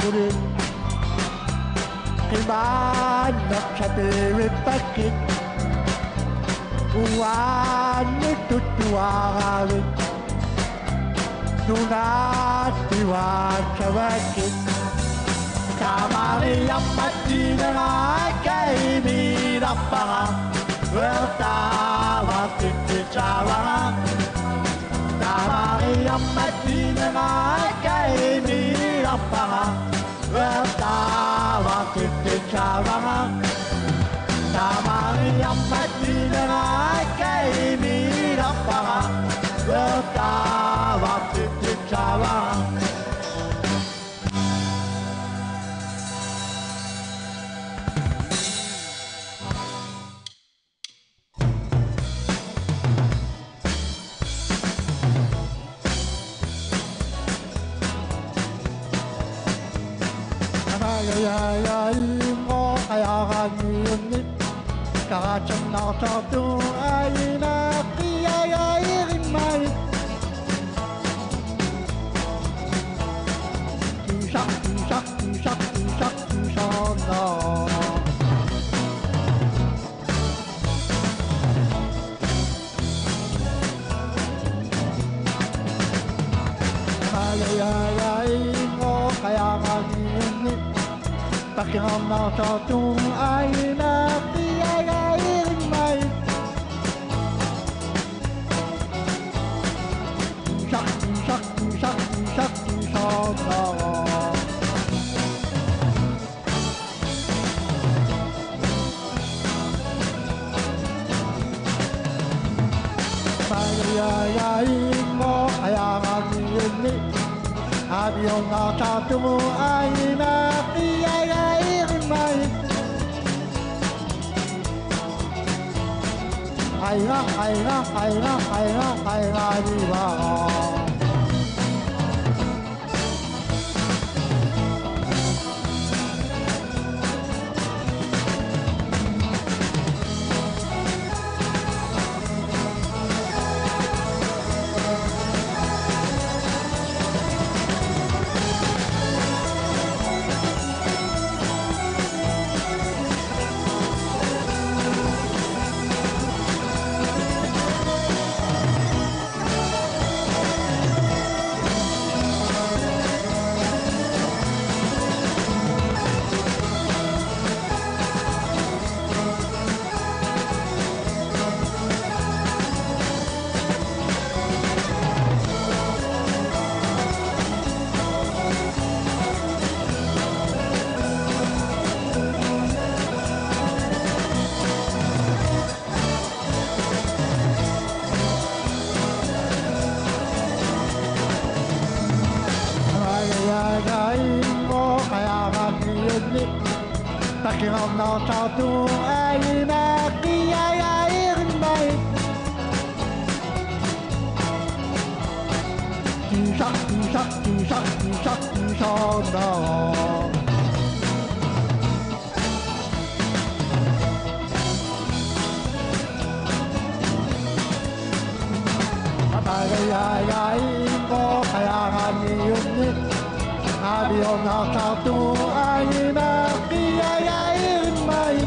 Puri Iman nakshate vipakit Uwan tutuwagawit Nunat diwan sawakit Kamari yampatina kaimi rapaha Vertawa titichawa Kamari yampatina kaimi rapaha Vertawa titichawa Tamari yampatina kaimi rapaha Vertawa titichawa mo kaya kaniyunit kakachang nakatawdo ay nakiyayay may tusak tusak tusak tusak tusak na kayayay mo kaya kaniyunit takinarnaartaartugu ainaqiagairimmai shakti shakti shakti shakti saanara Mayayaingo ayangamiunni Abionartaartugu ainaqiagairimmai Aina takinarnaartaartugu ainaqiagairimmai Shakti shakti shakti shakti saanara Mayayaingo ayangamiunni Abionartaartugu ainaqiagairimmai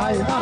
Aina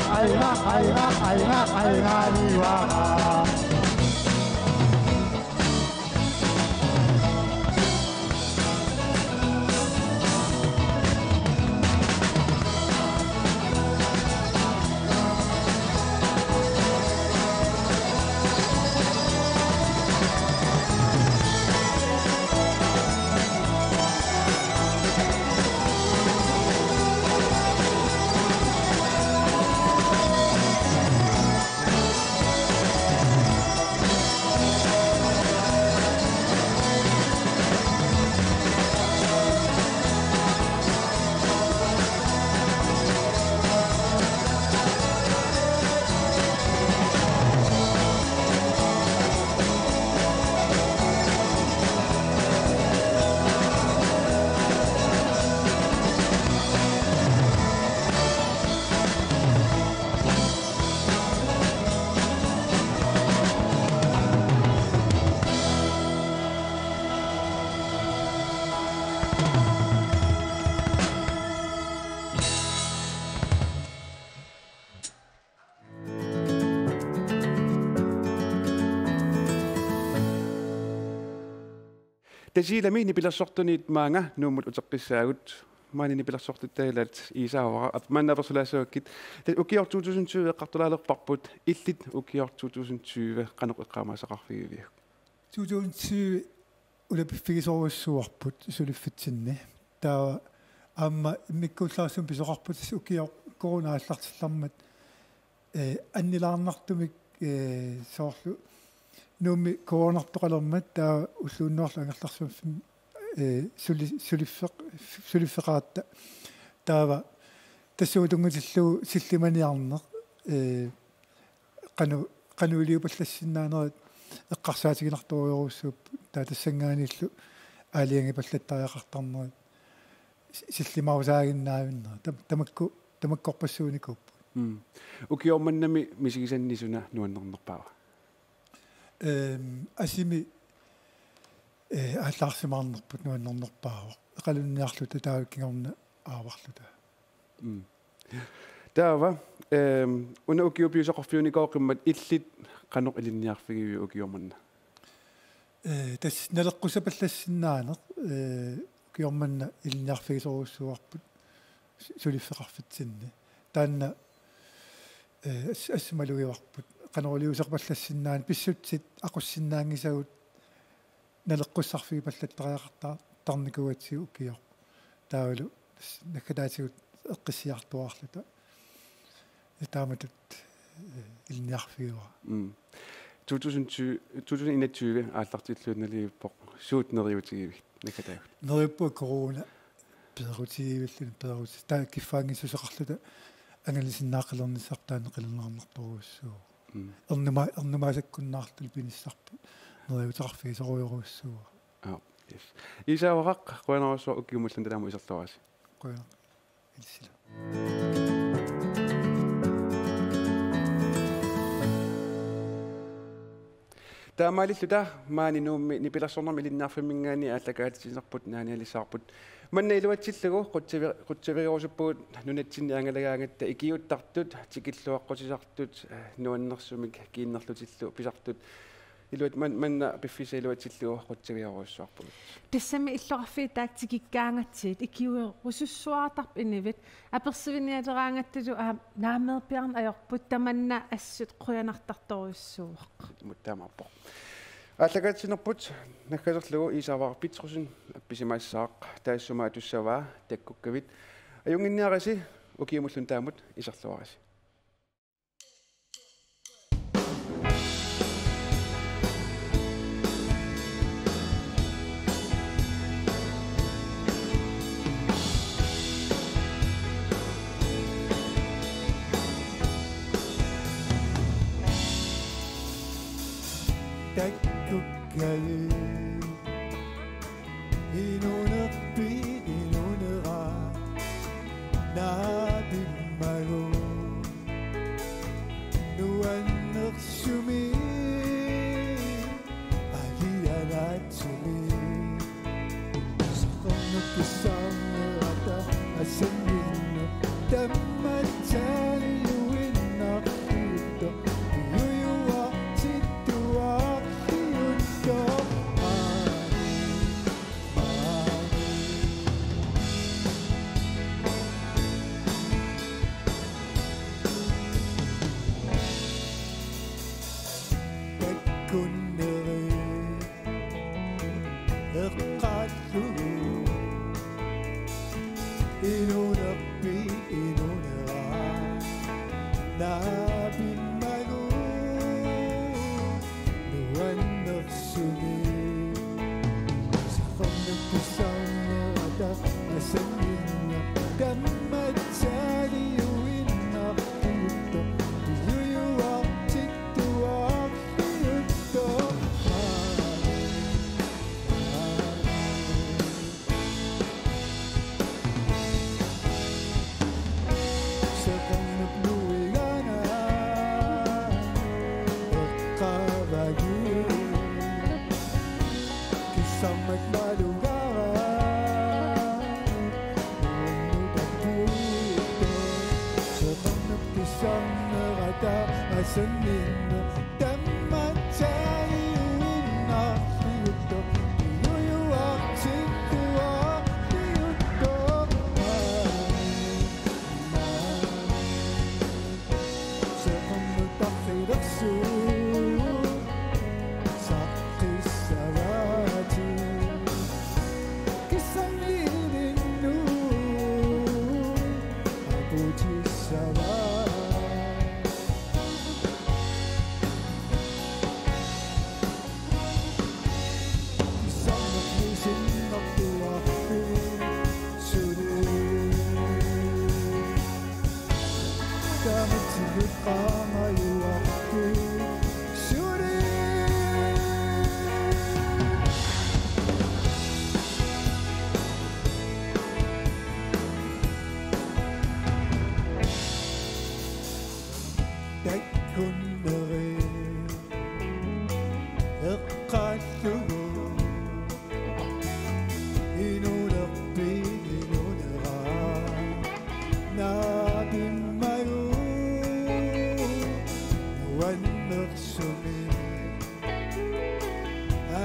Tasiilami nipilersortuniit maanga nuumut uteqqissaagut maani nipilersortuttailat iisaavara mannaversulaasaakit ukior 2020 eqqartulaalerparput illit ukior 2020 qaneq eqqaamaasaqarfigiviu 2020 ulapiffigisoruissuarput suliffitinni taa amma imikkuullaarsum pisoqarput ukior coronaallartillarmat annilaarnartumik soorlu nuumi koonartoqalermat taa ulluunnoorlu angerlarsuuffim suliffeqaatta taava тассуутунгутиллу силлиманиарнеқ qanuuliupallassinnaaneret эққарсаатигинарторуйоруссууп таа тассангааниллу аалианги паллаттариақартарнерит силлимаусаагиннаавиннера тамаккорпассууникуп укиорманнами мисигисаннисуна нуаннернерпаа асими ааллаарсимаарнерпут нуаннернерпаава эқалунниарлута таавиккингорна ааварлута таава уна укиупиусақарфиуникооқиммат иллит qanuq ilinniarfigivi ukiormanna тас налеққусапаллассиннаанеқ киорманна илниарфигисоруссуарпут сулиффеқарфитсинни таанна ассмалуиварпут канорулиусерпаллассиннаан писсутсит ақуссиннаангисагут налеққуссарфиги паллаттариақартаа тарникуатсигу укиор таавалу наккадаатигут эққиссиартуарлута тааматут илниарфигуа 2021 ааллартиллуунналииппоқ суутнериутигивит наккадаагут нериппуа корона пеерутигивиллун пеерут таа киффаангиссусеқарлута аналисиннааққалернisartaane қилернаарнарторуссуу эрнумаасаккуннаартул пиниссарпу нериутеқарфиги соруйоруссуа yes исаавақақ қуянерусуа уккиумуллун таламу исерлуараси қуяна илсила таамаалиллута маани нуумми нипилерсорнерми илиннаарфиммингаани ааллакаатисинерпут нааниалисаарпут манна илуатсиллагу қутсавериорусуппугут нунатсинни ангалагаангатта икиуттартут тикиллуаққутисартут нуаннерсумик кииннерлутиллу писартут илуат манна пиффиса илуатсиллагу қутсавериоруссуарпугут тассами иллоқарфи таактикиккаангатсиит икиуерусуссуаартарп инивит аперсивиниалераангатталу наамеерпиарн аёрпут таманна ассут қуянартарторуссууақ муттаамарпо ааллагаатсинерпут наккасерлугу исааваар питрусин апписимаассаақ таассумаа туссаваа таккуккавит аюнгинниараси укиумуллун таамут исерлуараси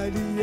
Ali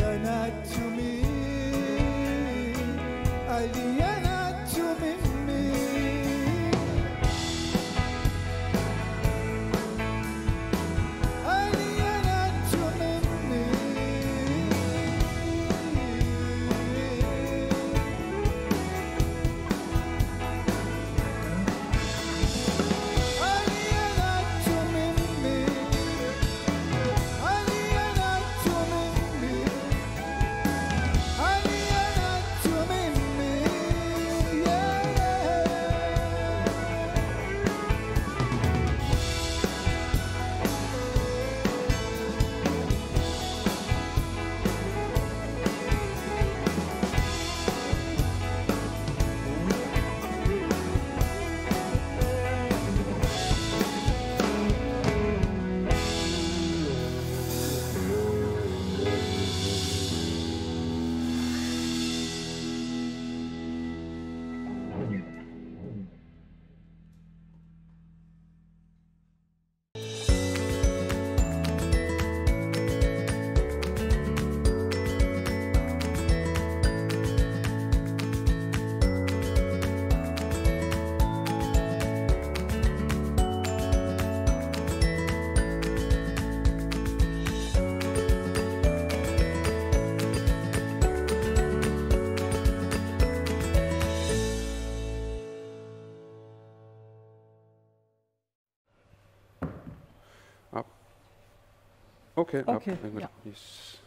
Okay, Okay, ja. Yes.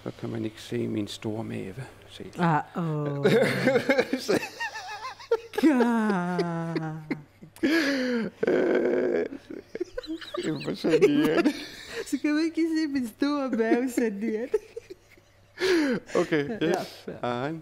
Så kan man ikke se min store mave. Se. Imponerende. Så kan man ikke se min store mave, Sandian. Okay, yes. Ja.